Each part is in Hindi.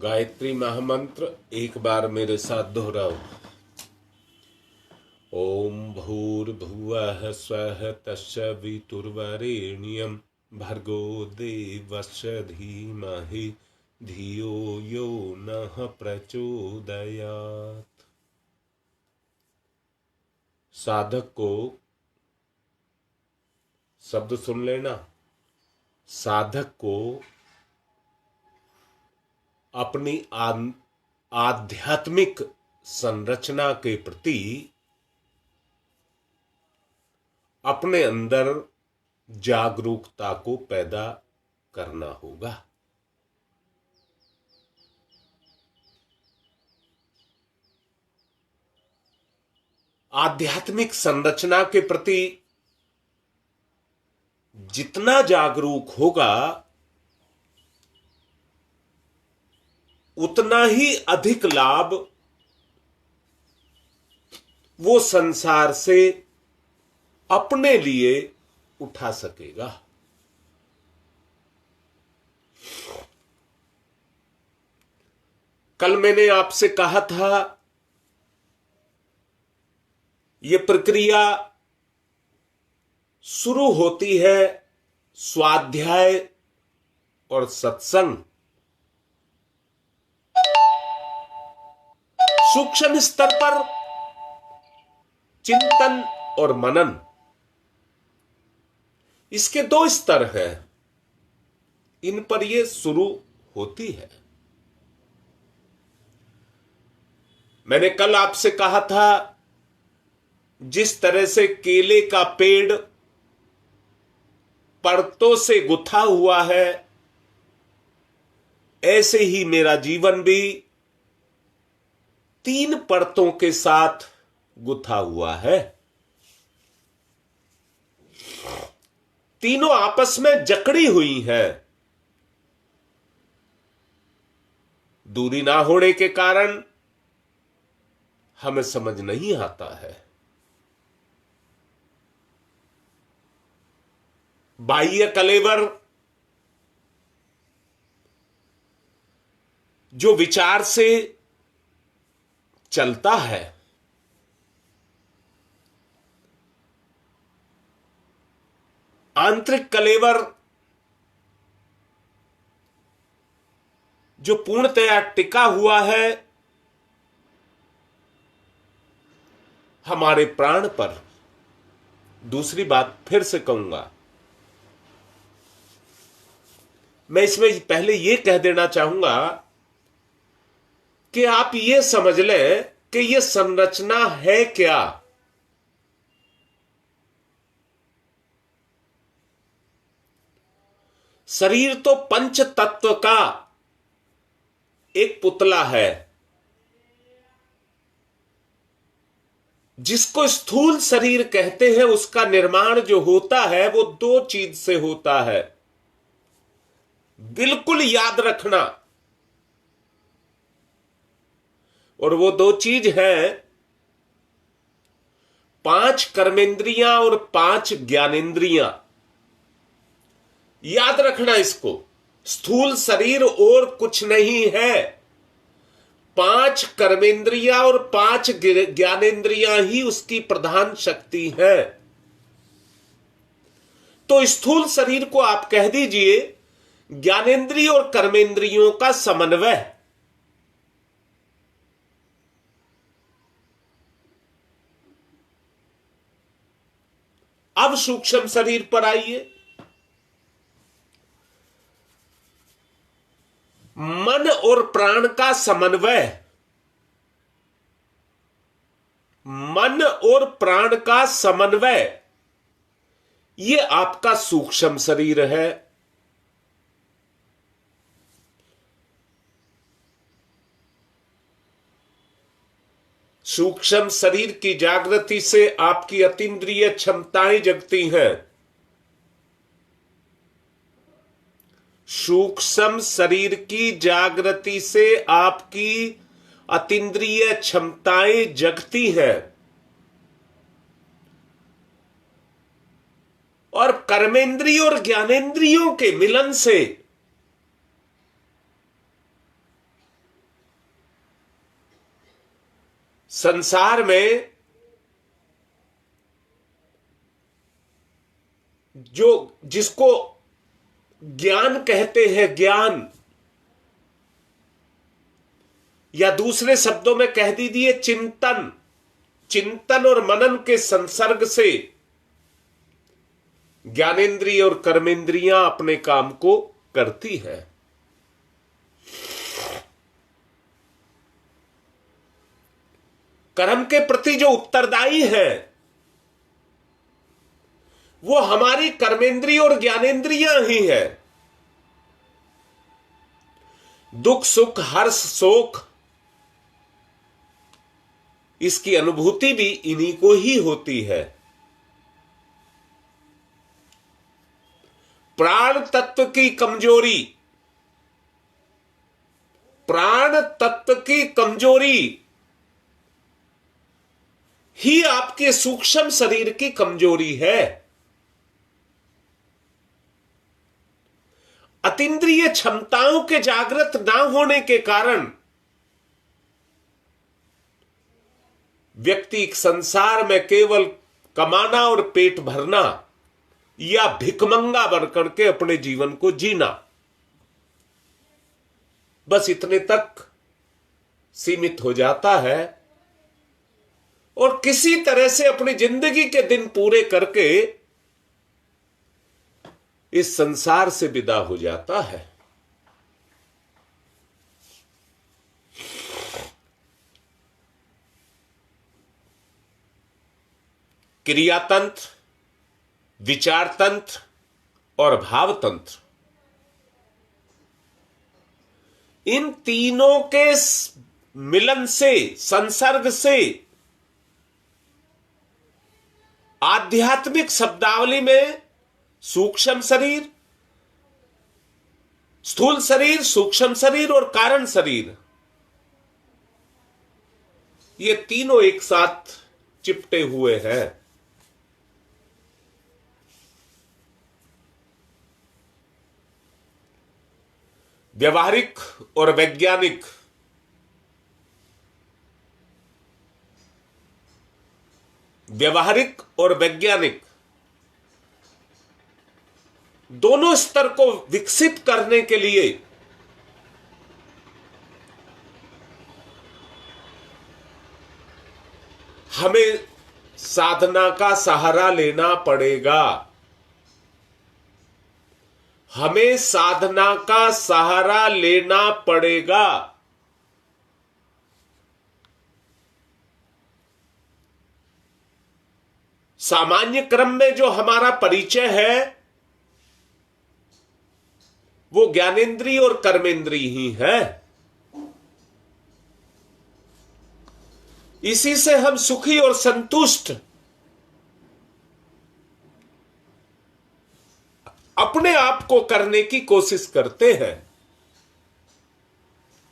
गायत्री महामंत्र एक बार मेरे साथ दोहराओ। ओम भूर्भुवः स्वः तस्य वितुर्वरेण्यं भर्गो देवस्य धीमहि धियो यो नः प्रचोदयात्। साधक को शब्द सुन लेना। साधक को अपनी आध्यात्मिक संरचना के प्रति अपने अंदर जागरूकता को पैदा करना होगा। आध्यात्मिक संरचना के प्रति जितना जागरूक होगा उतना ही अधिक लाभ वो संसार से अपने लिए उठा सकेगा। कल मैंने आपसे कहा था ये प्रक्रिया शुरू होती है स्वाध्याय और सत्संग। सूक्ष्म स्तर पर चिंतन और मनन, इसके दो स्तर हैं, इन पर यह शुरू होती है। मैंने कल आपसे कहा था जिस तरह से केले का पेड़ परतों से गुथा हुआ है, ऐसे ही मेरा जीवन भी 3 परतों के साथ गुथा हुआ है। तीनों आपस में जकड़ी हुई हैं। दूरी ना होने के कारण हमें समझ नहीं आता है। बाह्य कलेवर जो विचार से चलता है, आंतरिक कलेवर जो पूर्णतया टिका हुआ है हमारे प्राण पर। दूसरी बात फिर से कहूंगा, मैं इसमें पहले यह कह देना चाहूंगा कि आप यह समझ लें कि यह संरचना है क्या। शरीर तो पंच तत्व का एक पुतला है। जिसको स्थूल शरीर कहते हैं, उसका निर्माण जो होता है वो 2 चीज से होता है। बिल्कुल याद रखना। और वो 2 चीज है 5 कर्मेंद्रियां और 5 ज्ञानेंद्रियां। याद रखना इसको। स्थूल शरीर और कुछ नहीं है। 5 कर्मेंद्रियां और 5 ज्ञानेंद्रियां ही उसकी प्रधान शक्ति है। तो स्थूल शरीर को आप कह दीजिए ज्ञानेंद्रिय और कर्मेंद्रियों का समन्वय। अब सूक्ष्म शरीर पर आइए। मन और प्राण का समन्वय। मन और प्राण का समन्वय, यह आपका सूक्ष्म शरीर है। सूक्ष्म शरीर की जागृति से आपकी अतीन्द्रिय क्षमताएं जगती हैं। सूक्ष्म शरीर की जागृति से आपकी अतीन्द्रिय क्षमताएं जगती हैं। और कर्मेंद्रिय और ज्ञानेंद्रियों के मिलन से संसार में जो जिसको ज्ञान कहते हैं, ज्ञान, या दूसरे शब्दों में कह दीजिए चिंतन, चिंतन और मनन के संसर्ग से ज्ञानेंद्रिय और कर्मेंद्रियां अपने काम को करती हैं। कर्म के प्रति जो उत्तरदायी है वो हमारी कर्मेंद्रिय और ज्ञानेंद्रियां ही है। दुख सुख हर्ष शोक इसकी अनुभूति भी इन्हीं को ही होती है। प्राण तत्व की कमजोरी, प्राण तत्व की कमजोरी ही आपके सूक्ष्म शरीर की कमजोरी है। अतीन्द्रिय क्षमताओं के जागृत ना होने के कारण व्यक्ति संसार में केवल कमाना और पेट भरना या भिखमंगा बन करके अपने जीवन को जीना, बस इतने तक सीमित हो जाता है और किसी तरह से अपनी जिंदगी के दिन पूरे करके इस संसार से विदा हो जाता है। क्रिया तंत्र, विचार तंत्र और भाव तंत्र, इन तीनों के मिलन से, संसर्ग से आध्यात्मिक शब्दावली में सूक्ष्म शरीर, स्थूल शरीर, सूक्ष्म शरीर और कारण शरीर, ये तीनों एक साथ चिपटे हुए हैं। व्यवहारिक और वैज्ञानिक, व्यवहारिक और वैज्ञानिक दोनों स्तर को विकसित करने के लिए हमें साधना का सहारा लेना पड़ेगा। हमें साधना का सहारा लेना पड़ेगा। सामान्य क्रम में जो हमारा परिचय है वो ज्ञानेंद्रिय और कर्मेंद्रिय ही है। इसी से हम सुखी और संतुष्ट अपने आप को करने की कोशिश करते हैं।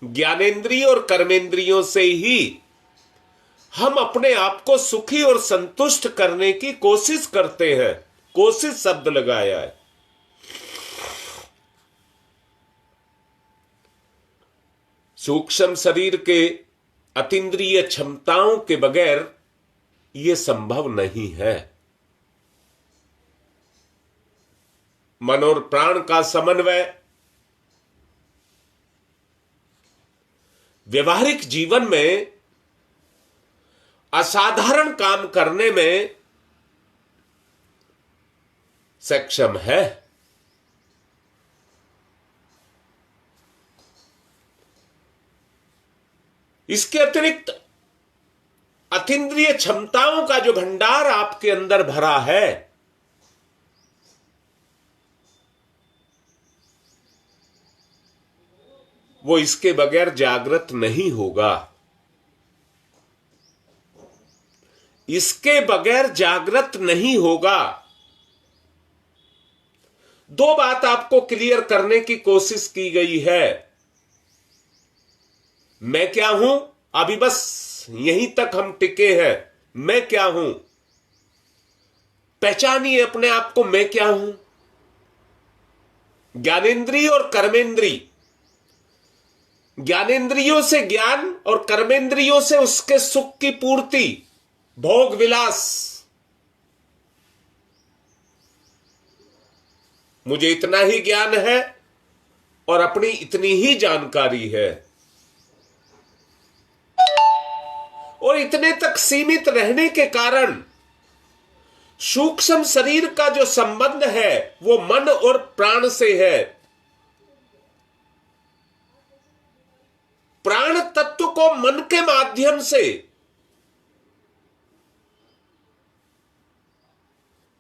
ज्ञानेंद्रिय और कर्मेंद्रियों से ही हम अपने आप को सुखी और संतुष्ट करने की कोशिश करते हैं। कोशिश शब्द लगाया है। सूक्ष्म शरीर के अतीन्द्रिय क्षमताओं के बगैर यह संभव नहीं है। मन और प्राण का समन्वय व्यवहारिक जीवन में असाधारण काम करने में सक्षम है। इसके अतिरिक्त अतीन्द्रिय क्षमताओं का जो भंडार आपके अंदर भरा है वो इसके बगैर जागृत नहीं होगा। इसके बगैर जागृत नहीं होगा। दो बात आपको क्लियर करने की कोशिश की गई है। मैं क्या हूं, अभी बस यहीं तक हम टिके हैं। मैं क्या हूं, पहचानिए अपने आप को। मैं क्या हूं। ज्ञानेंद्रिय और कर्मेंद्रिय, ज्ञानेंद्रियों से ज्ञान और कर्मेंद्रियों से उसके सुख की पूर्ति, भोग विलास। मुझे इतना ही ज्ञान है और अपनी इतनी ही जानकारी है, और इतने तक सीमित रहने के कारण सूक्ष्म शरीर का जो संबंध है वो मन और प्राण से है। प्राण तत्व को मन के माध्यम से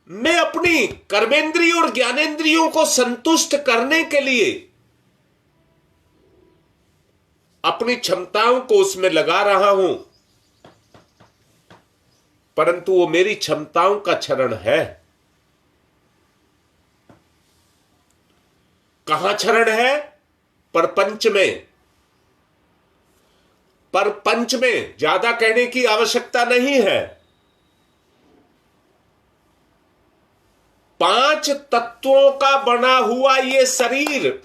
मैं अपनी कर्मेंद्रिय और ज्ञानेंद्रियों को संतुष्ट करने के लिए अपनी क्षमताओं को उसमें लगा रहा हूं, परंतु वो मेरी क्षमताओं का क्षरण है। कहां क्षरण है? परपंच में। परपंच में ज्यादा कहने की आवश्यकता नहीं है। 5 तत्वों का बना हुआ ये शरीर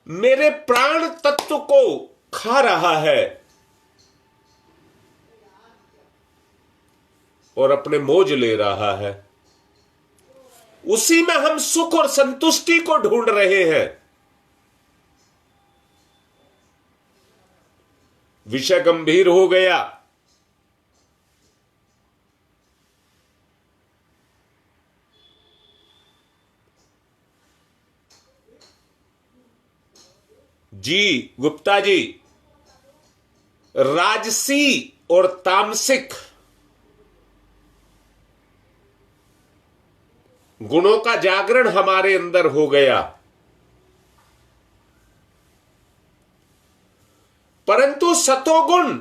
मेरे प्राण तत्व को खा रहा है और अपने मौज ले रहा है। उसी में हम सुख और संतुष्टि को ढूंढ रहे हैं। विषय गंभीर हो गया। जी गुप्ता जी, राजसी और तामसिक गुणों का जागरण हमारे अंदर हो गया, परंतु सतोगुण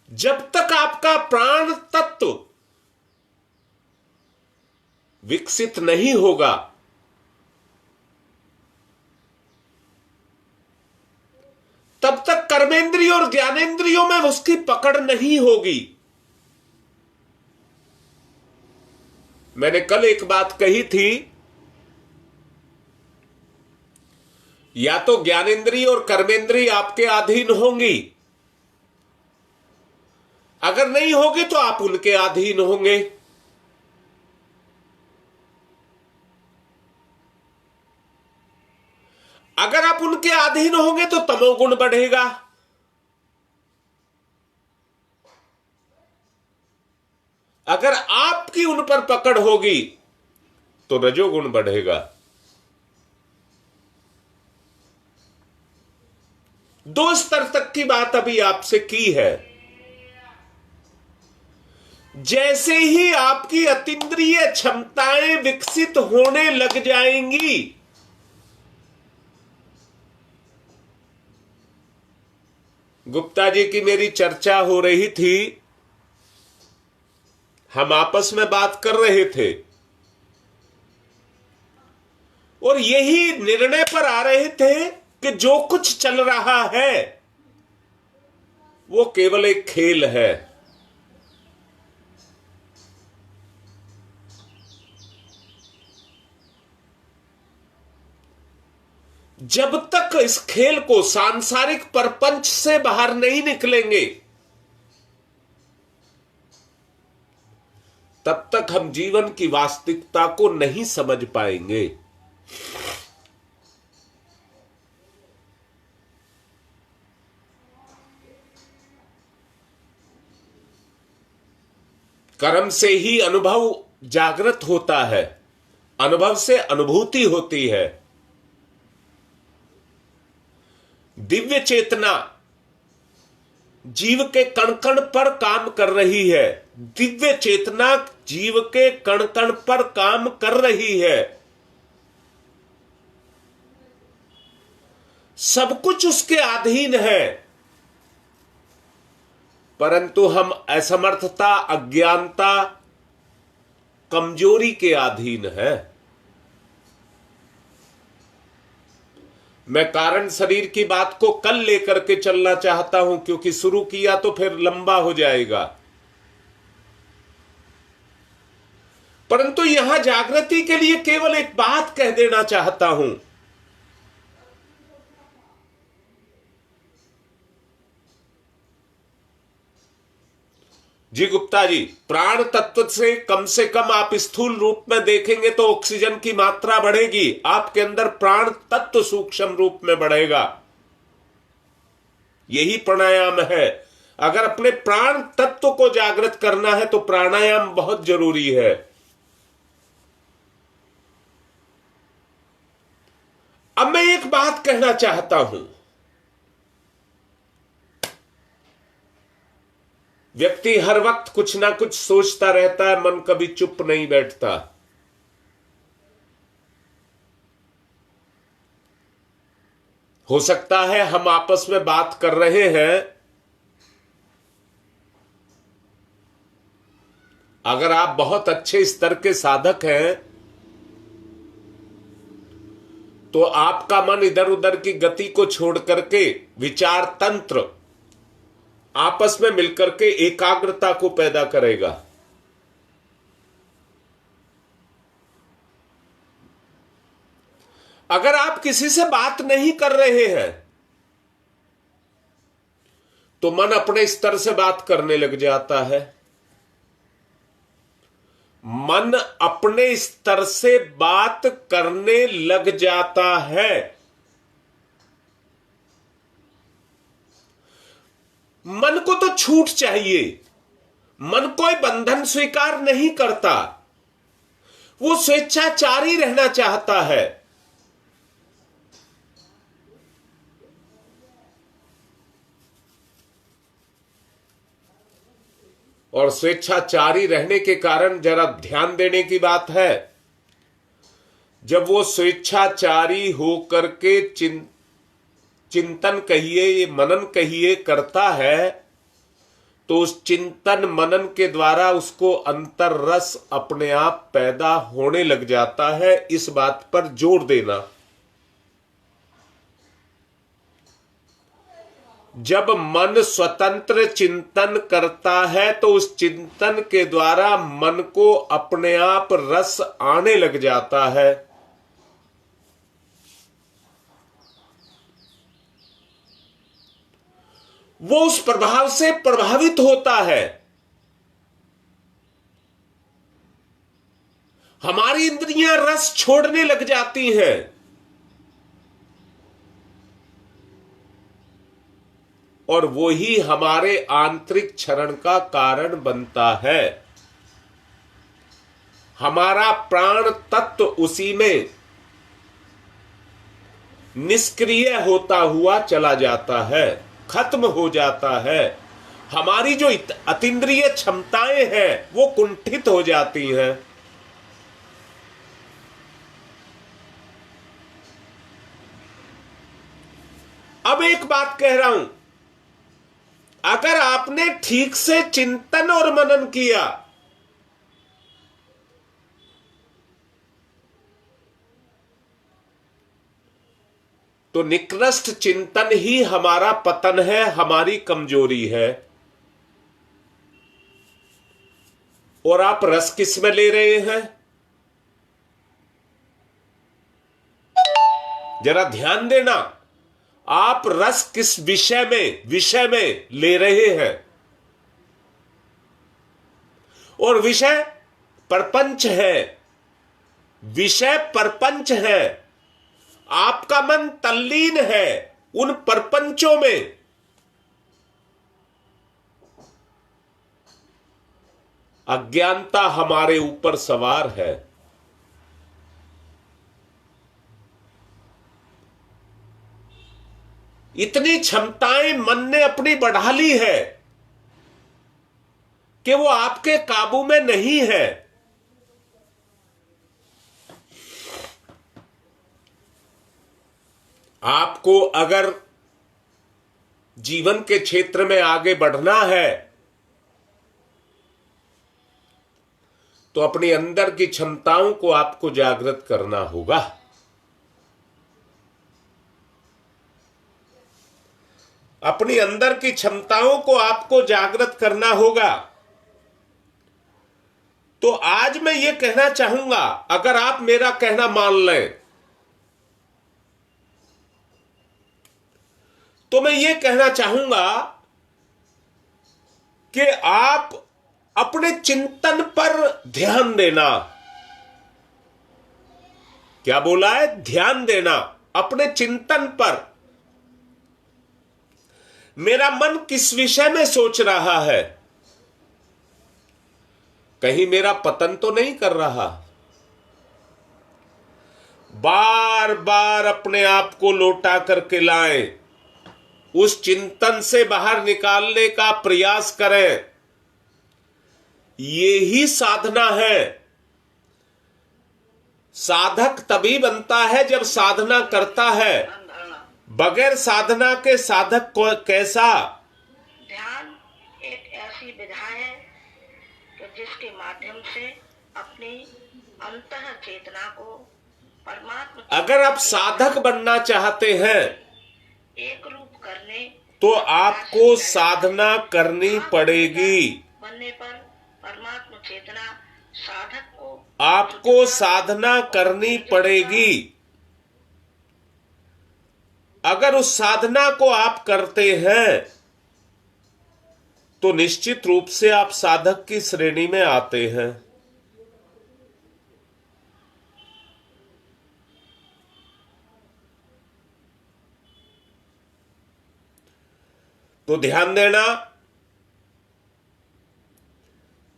जब तक आपका प्राण तत्व विकसित नहीं होगा, तब तक कर्मेंद्रियों और ज्ञानेंद्रियों में उसकी पकड़ नहीं होगी। मैंने कल एक बात कही थी, या तो ज्ञानेंद्रिय और कर्मेंद्रिय आपके अधीन होंगी, अगर नहीं होगी तो आप उनके अधीन होंगे। अगर आप उनके अधीन होंगे तो तमोगुण बढ़ेगा, अगर आपकी उन पर पकड़ होगी तो रजोगुण बढ़ेगा। 2 स्तर तक की बात अभी आपसे की है। जैसे ही आपकी अतीन्द्रिय क्षमताएं विकसित होने लग जाएंगी, गुप्ता जी की मेरी चर्चा हो रही थी, हम आपस में बात कर रहे थे और यही निर्णय पर आ रहे थे कि जो कुछ चल रहा है वो केवल एक खेल है। जब तक इस खेल को सांसारिक परपंच से बाहर नहीं निकलेंगे, तब तक हम जीवन की वास्तविकता को नहीं समझ पाएंगे। कर्म से ही अनुभव जागृत होता है, अनुभव से अनुभूति होती है। दिव्य चेतना जीव के कण कण पर काम कर रही है। दिव्य चेतना जीव के कण कण पर काम कर रही है। सब कुछ उसके अधीन है, परंतु हम असमर्थता, अज्ञानता, कमजोरी के अधीन है। मैं कारण शरीर की बात को कल लेकर के चलना चाहता हूं, क्योंकि शुरू किया तो फिर लंबा हो जाएगा। परंतु यहां जागृति के लिए केवल एक बात कह देना चाहता हूं। जी गुप्ता जी, प्राण तत्व से कम आप स्थूल रूप में देखेंगे तो ऑक्सीजन की मात्रा बढ़ेगी, आपके अंदर प्राण तत्व सूक्ष्म रूप में बढ़ेगा। यही प्राणायाम है। अगर अपने प्राण तत्व को जागृत करना है तो प्राणायाम बहुत जरूरी है। अब मैं एक बात कहना चाहता हूं, व्यक्ति हर वक्त कुछ ना कुछ सोचता रहता है, मन कभी चुप नहीं बैठता। हो सकता है हम आपस में बात कर रहे हैं, अगर आप बहुत अच्छे स्तर के साधक हैं तो आपका मन इधर उधर की गति को छोड़ करके विचार तंत्र आपस में मिलकर के एकाग्रता को पैदा करेगा। अगर आप किसी से बात नहीं कर रहे हैं तो मन अपने स्तर से बात करने लग जाता है। मन अपने स्तर से बात करने लग जाता है। मन को तो छूट चाहिए, मन कोई बंधन स्वीकार नहीं करता, वो स्वेच्छाचारी रहना चाहता है। और स्वेच्छाचारी रहने के कारण जरा ध्यान देने की बात है, जब वो स्वेच्छाचारी होकर के चिंतन कहिए, ये मनन कहिए करता है, तो उस चिंतन मनन के द्वारा उसको अंतर रस अपने आप पैदा होने लग जाता है। इस बात पर जोर देना। जब मन स्वतंत्र चिंतन करता है तो उस चिंतन के द्वारा मन को अपने आप रस आने लग जाता है। वो उस प्रभाव से प्रभावित होता है। हमारी इंद्रियां रस छोड़ने लग जाती हैं। और वो ही हमारे आंतरिक क्षरण का कारण बनता है। हमारा प्राण तत्व उसी में निष्क्रिय होता हुआ चला जाता है, खत्म हो जाता है। हमारी जो अतीन्द्रिय क्षमताएं हैं वो कुंठित हो जाती हैं। अब एक बात कह रहा हूं, अगर आपने ठीक से चिंतन और मनन किया तो निकृष्ट चिंतन ही हमारा पतन है, हमारी कमजोरी है। और आप रस किस में ले रहे हैं? जरा ध्यान देना, आप रस किस विषय में ले रहे हैं? और विषय प्रपंच है, विषय प्रपंच है। आपका मन तल्लीन है उन प्रपंचों में। अज्ञानता हमारे ऊपर सवार है। इतनी क्षमताएं मन ने अपनी बढ़ा ली है कि वो आपके काबू में नहीं है। आपको अगर जीवन के क्षेत्र में आगे बढ़ना है तो अपने अंदर की क्षमताओं को आपको जागृत करना होगा। अपनी अंदर की क्षमताओं को आपको जागृत करना होगा। तो आज मैं ये कहना चाहूंगा, अगर आप मेरा कहना मान लें तो मैं ये कहना चाहूंगा कि आप अपने चिंतन पर ध्यान देना। क्या बोला है? ध्यान देना अपने चिंतन पर। मेरा मन किस विषय में सोच रहा है? कहीं मेरा पतन तो नहीं कर रहा? बार बार अपने आप को लौटा करके लाएं, उस चिंतन से बाहर निकालने का प्रयास करें। यही साधना है। साधक तभी बनता है जब साधना करता है। बगैर साधना के साधक को कैसा? ध्यान एक ऐसी विधा है कि जिसके माध्यम से अपनी अंतः चेतना को परमात्मा, अगर आप साधक बनना चाहते हैं एक रूप करने तो आपको साधना करनी पड़ेगी। बनने पर परमात्मा चेतना साधक को, आपको साधना करनी पड़ेगी। अगर उस साधना को आप करते हैं तो निश्चित रूप से आप साधक की श्रेणी में आते हैं। तो ध्यान देना,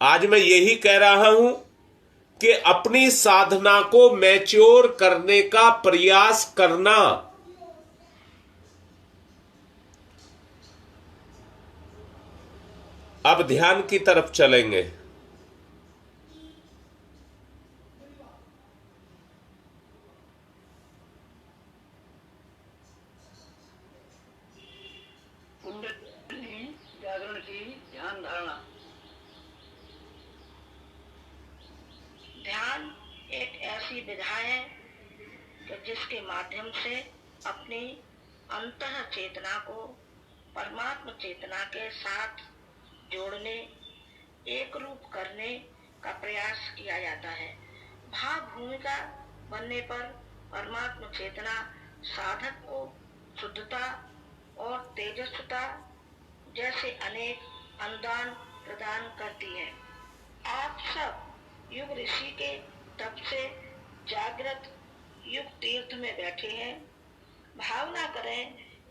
आज मैं यही कह रहा हूं कि अपनी साधना को मैच्योर करने का प्रयास करना। अब ध्यान की तरफ चलेंगे। कुंडली जागरण की ध्यान धारणा। ध्यान एक ऐसी विधा है कि जिसके माध्यम से अपनी अंतः चेतना को परमात्मा चेतना के साथ जोड़ने, एक रूप करने का प्रयास किया जाता है। भाव भूमिका बनने पर परमात्मा चेतना साधक को शुद्धता और तेजस्विता जैसे अनेक अनुदान प्रदान करती है। आप सब युग ऋषि के तप से जागृत युग तीर्थ में बैठे हैं। भावना करें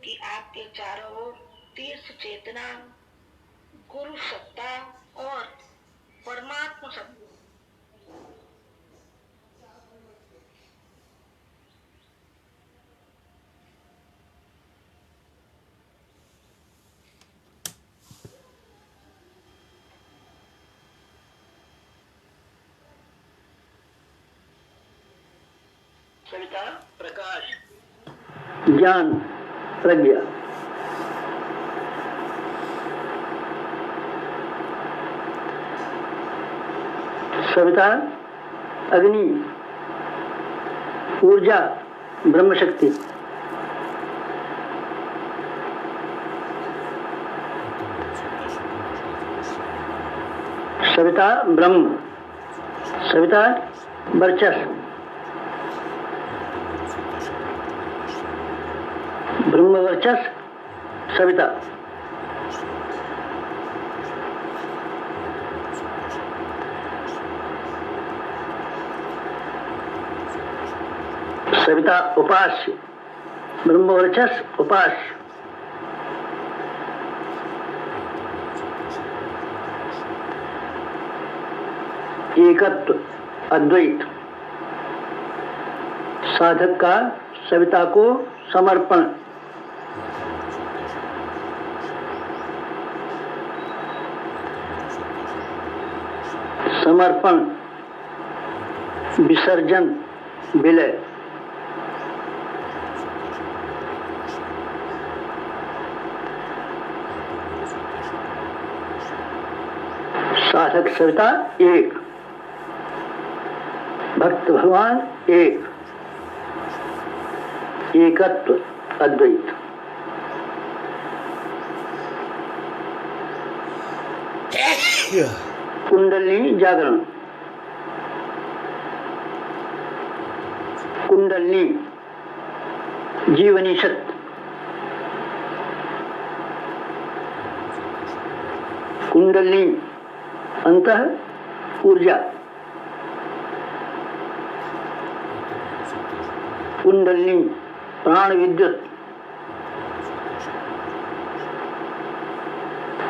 कि आपके चारों ओर तीर्थ चेतना, गुरु सत्ता और परमात्मा सत्ता सविता प्रकाश ज्ञान प्रज्ञा। सविता अग्नि, ऊर्जा ब्रह्म शक्ति। सविता ब्रह्म, सविता वर्चस्व, ब्रह्म वर्चस्व सविता। सविता उपास्य, ब्रह्म वर्चस्व उपास्य। एकत्व अद्वैत। साधक का सविता को समर्पण। समर्पण, विसर्जन, विलय। साधक सविता एक, भक्त भगवान एक, एकत्व अद्वैत। कुंडलिनी जागरण। कुंडलिनी जीवनी शक्ति। कुंडलिनी अंतः ऊर्जा, कुंडलिनी प्राण विद्युत,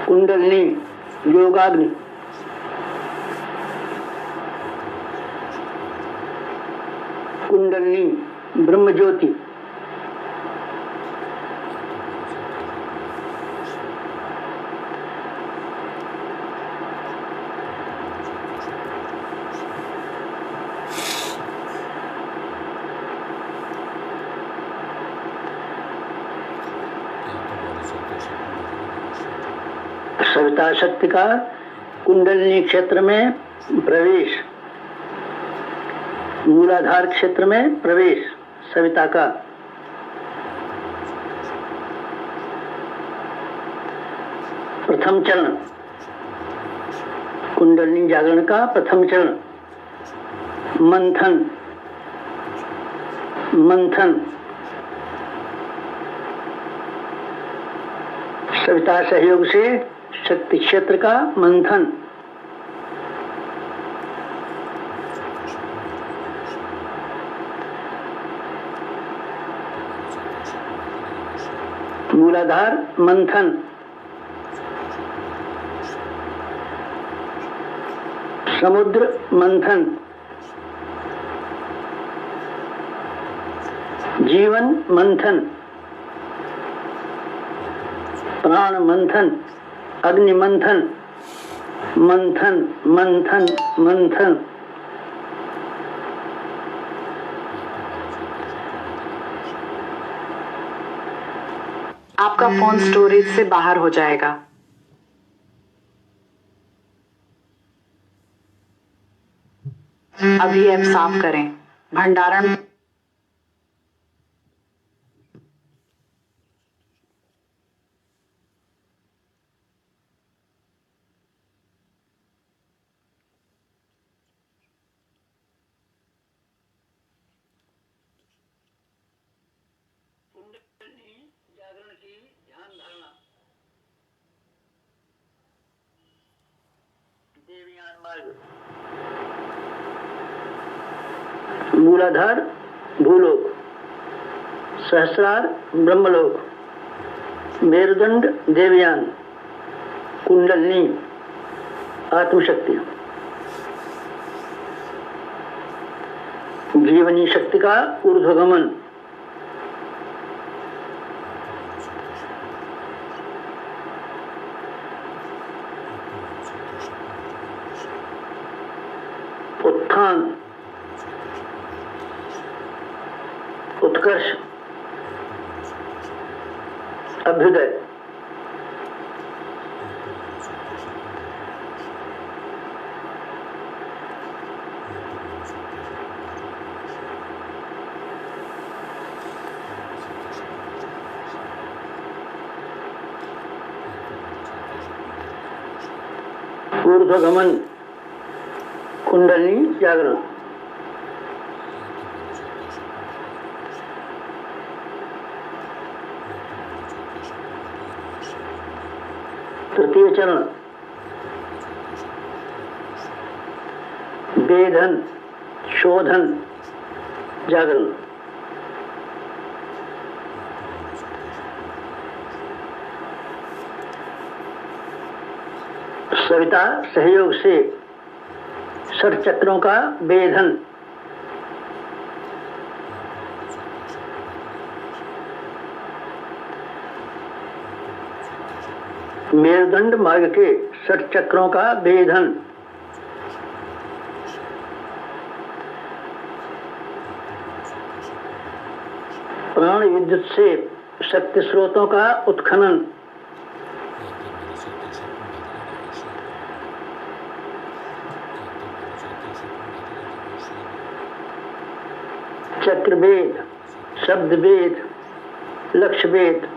कुंडलिनी योगाग्नि, कुंडलिनी ब्रह्म ज्योति, सविता शक्ति का कुंडलिनी क्षेत्र में प्रवेश, मूलाधार क्षेत्र में प्रवेश सविता का, प्रथम चरण कुंडलिनी जागरण का प्रथम चरण, मंथन, मंथन सविता सहयोग से शक्ति क्षेत्र का मंथन, मूलाधार मंथन, समुद्र मंथन, जीवन मंथन, प्राण मंथन, अग्नि मंथन, मंथन मंथन मंथन। आपका फोन स्टोरेज से बाहर हो जाएगा। अभी ऐप साफ करें। भंडारण जागरण की ध्यान धारणा, देवयान मार्ग, मूलाधार भूलोक, सहस्रार ब्रह्मलोक, मेरुदंड देवयान, कुंडलिनी आत्मशक्ति, जीवनी शक्ति का ऊर्ध्वगमन, उत्थान, उत्कर्ष, अभ्युदय, ऊर्ध्वगमन, कुंडलिनी जागरण, तृतीय चरण वेधन, शोधन, जागरण, सविता सहयोग से षट चक्रों का वेधन, मेरुदंड मार्ग के षट चक्रों का वेधन, प्राण विद्युत से शक्ति स्रोतों का उत्खनन, चक्रवेद, शब्दवेद, लक्ष्यवेद,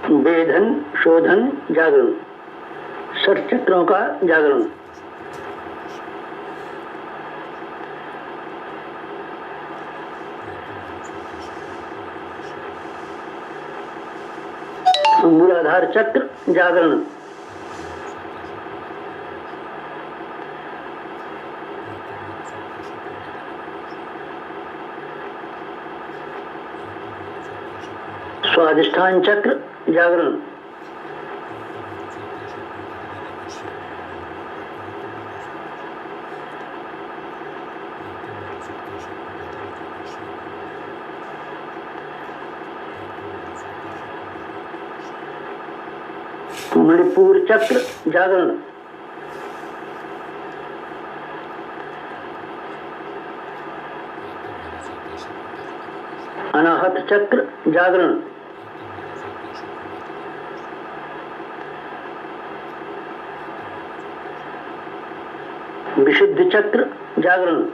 वेधन, शोधन, जागरण, षट चक्रों का जागरण, मूलाधार चक्र जागरण, स्वाधिष्ठान चक्र जागरण, मणिपुर चक्र जागरण, अनाहत चक्र जागरण, विशुद्ध चक्र जागरण,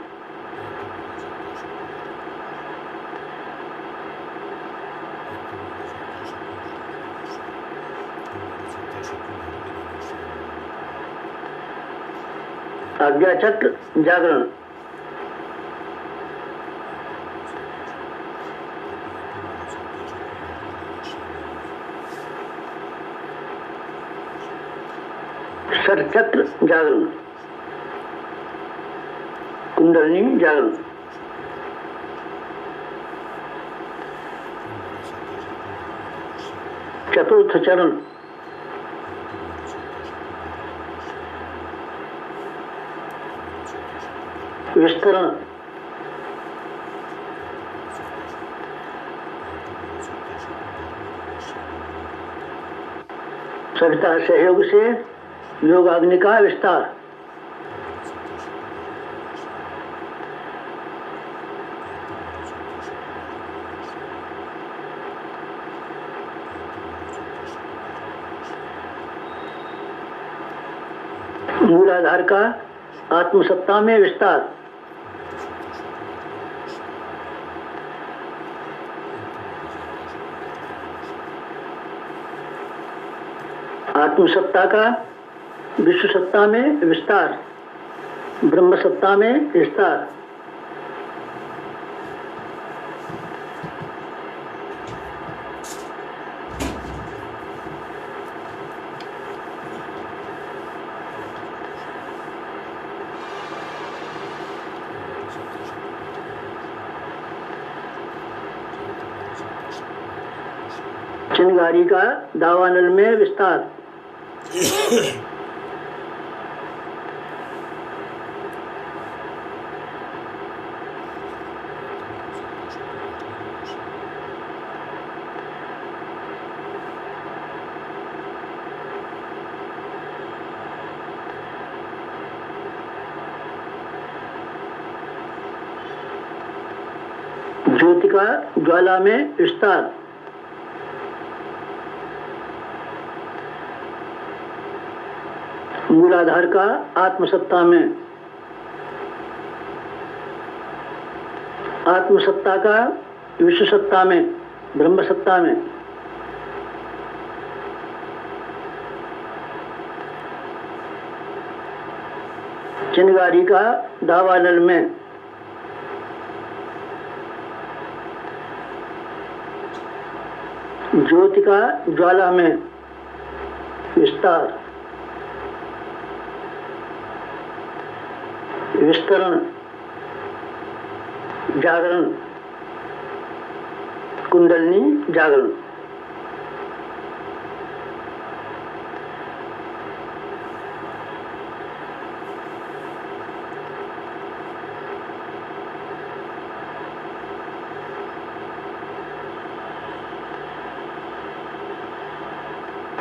आज्ञा चक्र जागरण, सर चक्र जागरण, कुंडलिनी जागरण, चतुर्थ चरण, विस्तरण, सविता सहयोग से योगाग्नि का विस्तार, मूलाधार का आत्मसत्ता में विस्तार, आत्मसत्ता का विश्व सत्ता में विस्तार, ब्रह्म सत्ता में विस्तार, चिंगारी का दावानल में विस्तार, ज्योति का ज्वाला में विस्तार, मूलाधार का आत्मसत्ता में, आत्मसत्ता का विश्व सत्ता में, ब्रह्म सत्ता में, चिंगारी का दावानल में, ज्योति का ज्वाला में विस्तार, विस्तरण, जागरण, कुंडलिनी जागरण,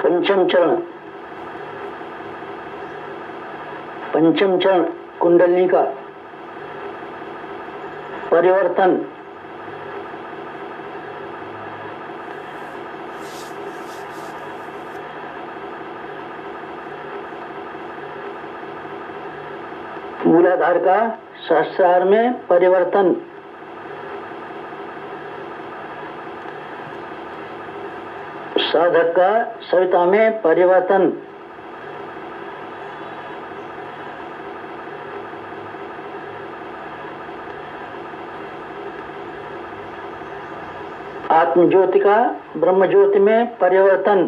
पंचम चरण, पंचम चरण कुंडलिनी का परिवर्तन, मूलाधार का सहस्रार में परिवर्तन, साधक का सविता में परिवर्तन, आत्म ज्योति का ब्रह्म ज्योति में परिवर्तन,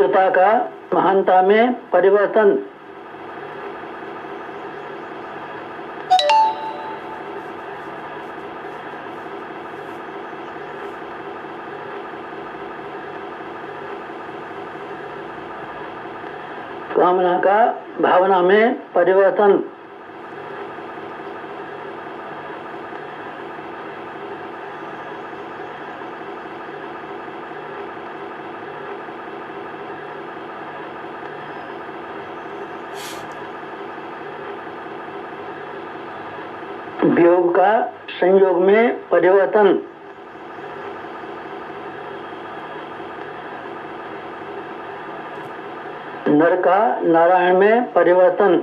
क्षुद्रता का महानता में परिवर्तन, कामना का भावना में परिवर्तन, वियोग का संयोग में परिवर्तन, नर का नारायण में परिवर्तन,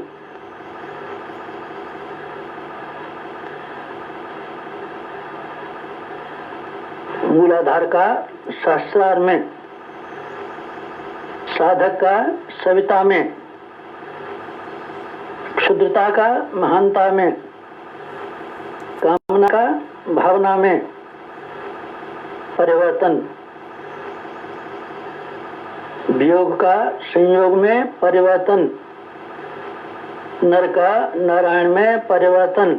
मूलाधार का शास्त्रार में, साधक का सविता में, क्षुद्रता का महानता में, कामना का भावना में परिवर्तन, वियोग का संयोग में परिवर्तन, नर का नारायण में परिवर्तन,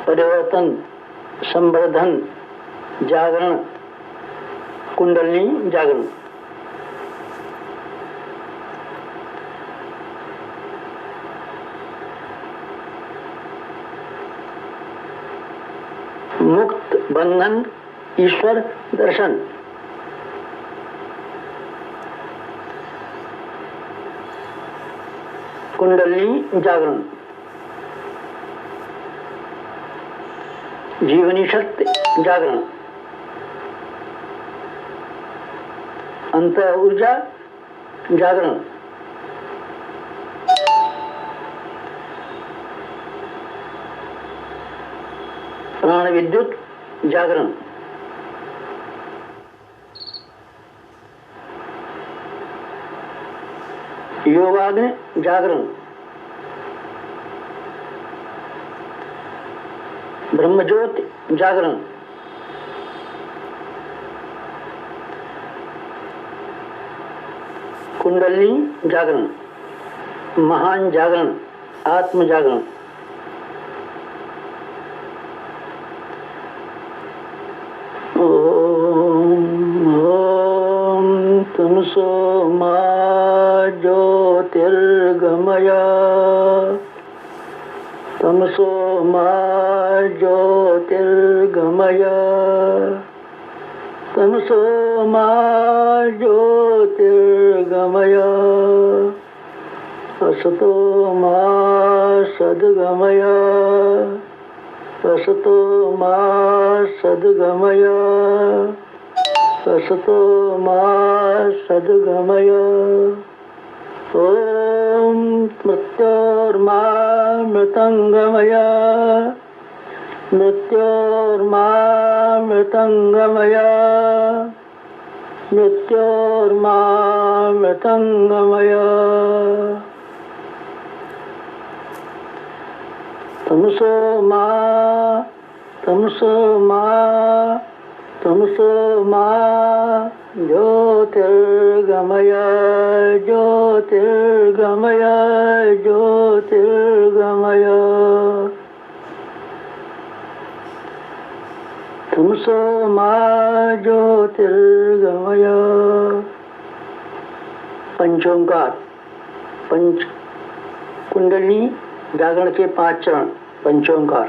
परिवर्तन, संवर्धन, जागरण, कुंडलिनी जागरण। मुक्त बंधन ईश्वर दर्शन, कुंडलिनी जागरण, जीवनी शक्ति जागरण, अंत ऊर्जा जागरण, प्राण विद्युत जागरण, योगाग्नि जागरण, ब्रह्मज्योति जागरण, कुंडलिनी जागरण, महान जागरण, आत्म जागरण। तमसो मा ज्योतिर्गमय, तमसो मा ज्योतिर्गमय, तमसो मा ज्योतिर्गमय, असतो मा सद्गमय, असतो मा सद्गमय, असतो मा सद्गमय। ओम मृत्योर्मा मृतंगमय, मृत्योर्मा मृतंगमय, मृत्योर्मा मृतंगमय। तमसो मा, तमसो मा, तमसो मा ज्योतिर्गमय, ज्योतिर्गमय, ज्योतिर्गमय। तमसो मा ज्योतिर्गमय। पंचोंकार, पंच कुंडलिनी जागरण के 5 चरण। पंचोंकार।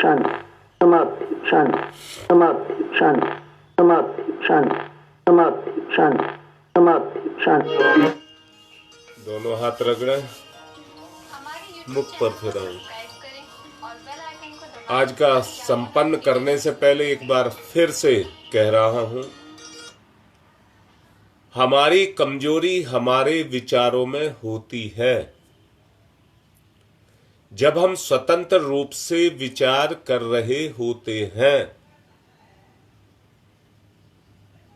शांति समाप्ति शांति समाप्ति शांति समाप्ति शांति समाप्ति शांति समाप्ति शांति। दोनों हाथ रगड़े, मुख पर फिराएं। आज का संपन्न करने से पहले एक बार फिर से कह रहा हूं, हमारी कमजोरी हमारे विचारों में होती है। जब हम स्वतंत्र रूप से विचार कर रहे होते हैं,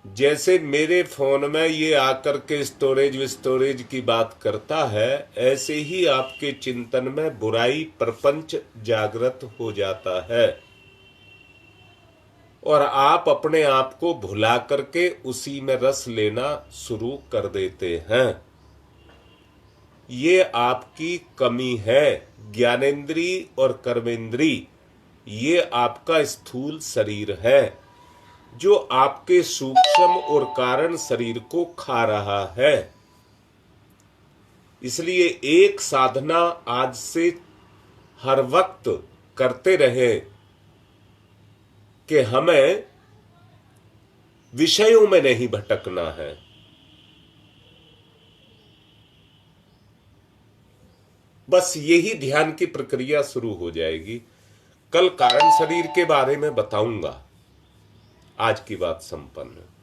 जैसे मेरे फोन में ये आकर के स्टोरेज की बात करता है, ऐसे ही आपके चिंतन में बुराई प्रपंच जागृत हो जाता है और आप अपने आप को भुला करके उसी में रस लेना शुरू कर देते हैं। ये आपकी कमी है। ज्ञानेंद्री और कर्मेंद्री, ये आपका स्थूल शरीर है जो आपके सूक्ष्म और कारण शरीर को खा रहा है। इसलिए एक साधना आज से हर वक्त करते रहे कि हमें विषयों में नहीं भटकना है। बस यही ध्यान की प्रक्रिया शुरू हो जाएगी। कल कारण शरीर के बारे में बताऊंगा। आज की बात संपन्न।